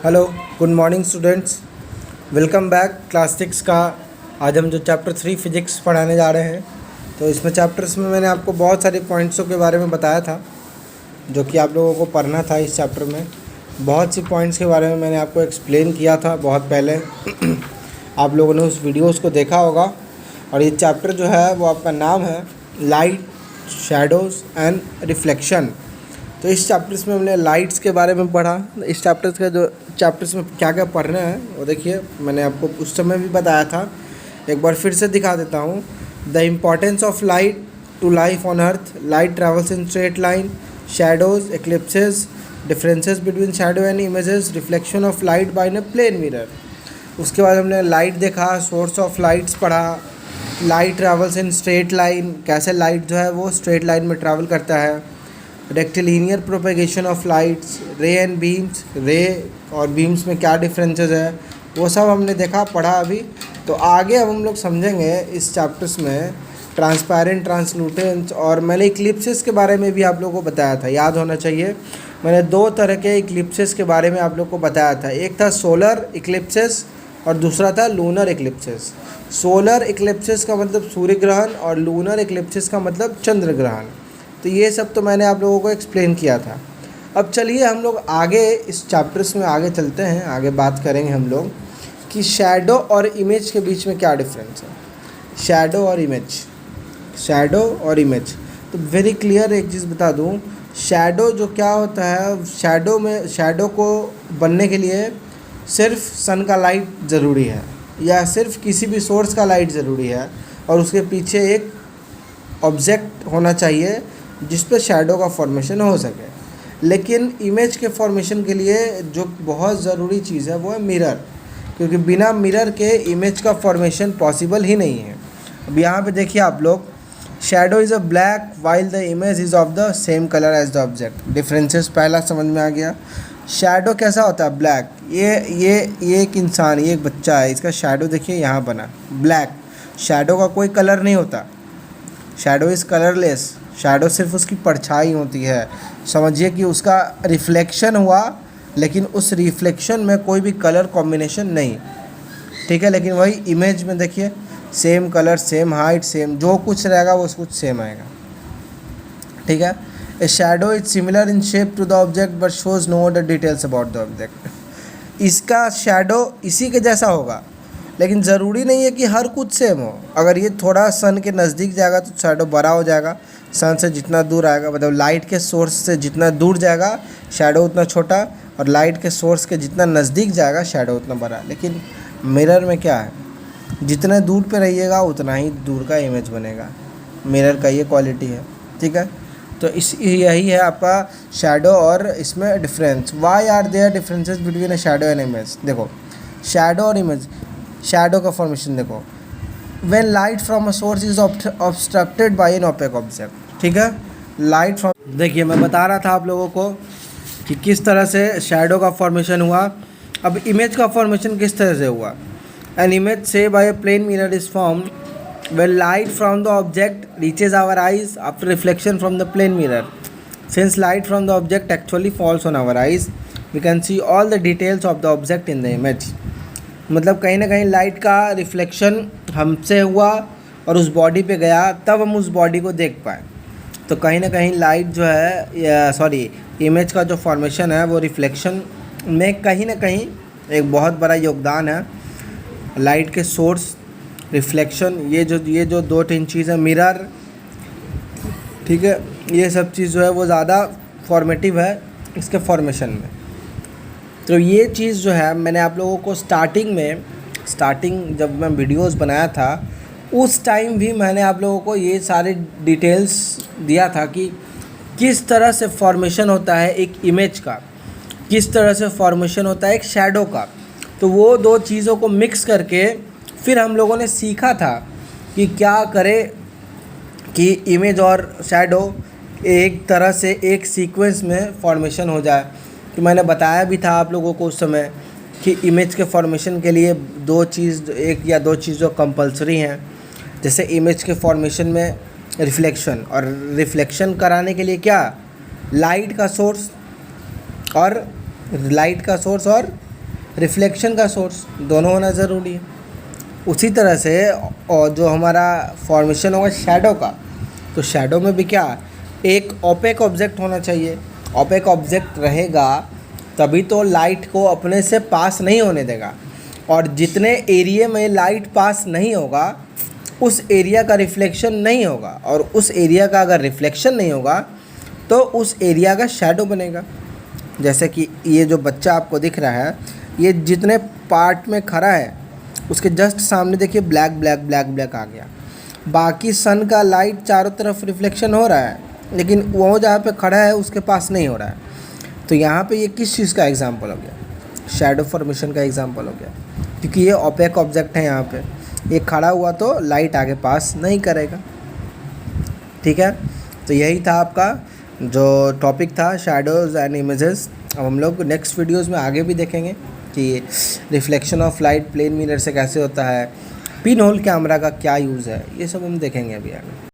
Hello, good morning students. Welcome back class 6 का। आज हम जो चैप्टर 3 फिजिक्स पढ़ाने जा रहे हैं, तो इसमें चैप्टर्स में मैंने आपको बहुत सारे पॉइंट्सों के बारे में बताया था जो कि आप लोगों को पढ़ना था। इस चैप्टर में बहुत सी पॉइंट्स के बारे में मैंने आपको एक्सप्लेन किया था बहुत पहले। आप लोगों ने उस वीडियोज़ को देखा होगा। और ये चैप्टर जो है वो आपका नाम है लाइट, शैडोज़ एंड रिफ्लेक्शन। तो इस चैप्टर्स में हमने लाइट्स के बारे में पढ़ा। इस चैप्टर्स में क्या क्या पढ़ना है वो देखिए, मैंने आपको उस समय भी बताया था। एक बार फिर से दिखा देता हूँ। The importance of light to life on earth, light travels in straight line, shadows, eclipses, differences between shadow and images, reflection of light by in plane mirror. उसके बाद हमने लाइट देखा, सोर्स ऑफ लाइट्स पढ़ा, light travels in straight line, कैसे light जो है वो straight line में ट्रैवल करता है, rectilinear propagation of lights, ray and beams, ray और बीम्स में क्या डिफरेंसेस है, वो सब हमने देखा पढ़ा अभी। तो आगे अब हम लोग समझेंगे इस चैप्टर्स में ट्रांसपेरेंट, ट्रांसलूटेंस, और मैंने इक्लिप्सेस के बारे में भी आप लोगों को बताया था, याद होना चाहिए। मैंने दो तरह के इक्लिप्सेस के बारे में आप लोग को बताया था। एक था सोलर इक्लिप्सेस और दूसरा था लूनर इक्लिप्सेस। सोलर इक्लिप्सेस का मतलब सूर्य ग्रहण और लूनर इक्लिप्सेस का मतलब चंद्र ग्रहण। तो ये सब तो मैंने आप लोगों को एक्सप्लेन किया था। अब चलिए हम लोग आगे इस चैप्टर्स में आगे चलते हैं। आगे बात करेंगे हम लोग कि शैडो और इमेज के बीच में क्या डिफरेंस है। शैडो और इमेज, शैडो और इमेज। तो वेरी क्लियर एक चीज़ बता दूं, शैडो जो क्या होता है, शैडो को बनने के लिए सिर्फ सन का लाइट ज़रूरी है या सिर्फ किसी भी सोर्स का लाइट ज़रूरी है, और उसके पीछे एक ऑब्जेक्ट होना चाहिए जिस पे शैडो का फॉर्मेशन हो सके। लेकिन इमेज के फॉर्मेशन के लिए जो बहुत ज़रूरी चीज़ है वो है मिरर, क्योंकि बिना मिरर के इमेज का फॉर्मेशन पॉसिबल ही नहीं है। अब यहाँ पे देखिए आप लोग, shadow is a black while the image is of the same colour as the object. Differences पहला समझ में आ गया। शैडो कैसा होता है? ब्लैक। ये एक इंसान, ये एक बच्चा है, इसका शैडो देखिए यहाँ बना ब्लैक। शैडो का कोई कलर नहीं होता, शैडो इज़ कलरलेस। शैडो सिर्फ उसकी परछाई होती है। समझिए कि उसका रिफ्लेक्शन हुआ, लेकिन उस रिफ्लेक्शन में कोई भी कलर कॉम्बिनेशन नहीं, ठीक है। लेकिन वही इमेज में देखिए, same colour, same height, same जो कुछ रहेगा वो कुछ सेम आएगा, ठीक है। A shadow is similar in shape to the object but shows no the details about the object. इसका शैडो इसी के जैसा होगा, लेकिन ज़रूरी नहीं है कि हर कुछ सेम हो। अगर ये थोड़ा सन के नज़दीक जाएगा तो शैडो बड़ा हो जाएगा, सन से जितना दूर आएगा, मतलब लाइट के सोर्स से जितना दूर जाएगा शैडो उतना छोटा, और लाइट के सोर्स के जितना नज़दीक जाएगा शैडो उतना बड़ा। लेकिन मिरर में क्या है, जितने दूर पे रहिएगा उतना ही दूर का इमेज बनेगा। मिरर का ये क्वालिटी है, ठीक है। तो यही है आपका शैडो और इसमें difference. Why are there differences between a shadow and image. देखो, शैडो और इमेज, शैडो का फॉर्मेशन देखो, when light from a source is obstructed by an opaque object, ठीक है। लाइट फ्रॉम, देखिए मैं बता रहा था आप लोगों को कि किस तरह से शैडो का फॉर्मेशन हुआ। अब इमेज का फॉर्मेशन किस तरह से हुआ। एन इमेज से by a plane mirror is formed when light from the object reaches our eyes after reflection from the plane mirror. Since light from the object actually falls on our eyes, we can see all the details of the object in the image. मतलब कहीं ना कहीं light का reflection हमसे हुआ और उस body पे गया, तब हम उस बॉडी को देख पाए। तो कहीं ना कहीं लाइट जो है, इमेज का जो फॉर्मेशन है वो रिफ्लेक्शन में कहीं ना कहीं एक बहुत बड़ा योगदान है। लाइट के सोर्स, रिफ्लेक्शन, ये जो दो तीन चीज़ है, मिरर, ठीक है, ये सब चीज़ जो है वो ज़्यादा फॉर्मेटिव है इसके फॉर्मेशन में। तो ये चीज़ जो है मैंने आप लोगों को स्टार्टिंग जब मैं वीडियोस बनाया था उस टाइम भी मैंने आप लोगों को ये सारे डिटेल्स दिया था कि किस तरह से फॉर्मेशन होता है एक इमेज का, किस तरह से फॉर्मेशन होता है एक शैडो का। तो वो दो चीज़ों को मिक्स करके फिर हम लोगों ने सीखा था कि क्या करें कि इमेज और शैडो एक तरह से एक सीक्वेंस में फॉर्मेशन हो जाए। तो मैंने बताया भी था आप लोगों को उस समय कि इमेज के फॉर्मेशन के लिए एक या दो चीज़ जो कंपलसरी हैं। जैसे इमेज के फॉर्मेशन में रिफ्लेक्शन, और रिफ्लेक्शन कराने के लिए क्या, लाइट का सोर्स और रिफ्लेक्शन का सोर्स, दोनों होना ज़रूरी है। उसी तरह से और जो हमारा फॉर्मेशन होगा शैडो का, तो शैडो में भी क्या, एक ओपेक ऑब्जेक्ट होना चाहिए। ओपेक ऑब्जेक्ट रहेगा तभी तो लाइट को अपने से पास नहीं होने देगा, और जितने एरिया में लाइट पास नहीं होगा उस एरिया का रिफ्लेक्शन नहीं होगा, और उस एरिया का अगर रिफ्लेक्शन नहीं होगा तो उस एरिया का शैडो बनेगा। जैसे कि ये जो बच्चा आपको दिख रहा है, ये जितने पार्ट में खड़ा है उसके जस्ट सामने देखिए ब्लैक ब्लैक ब्लैक ब्लैक आ गया। बाकी सन का लाइट चारों तरफ रिफ्लेक्शन हो रहा है, लेकिन वो जहाँ पे खड़ा है उसके पास नहीं हो रहा है। तो यहाँ पे ये किस चीज़ का एग्जांपल हो गया, शैडो फॉर्मेशन का एग्जांपल हो गया, क्योंकि ये ओपेक ऑब्जेक्ट है। यहाँ पे ये खड़ा हुआ तो लाइट आगे पास नहीं करेगा। ठीक है, तो यही था आपका जो टॉपिक था, शैडोज़ एंड इमेजेस। अब हम लोग नेक्स्ट वीडियोज़ में आगे भी देखेंगे कि reflection of light plane mirror से कैसे होता है, पिन होल कैमरा का क्या यूज़ है, ये सब हम देखेंगे अभी आगे।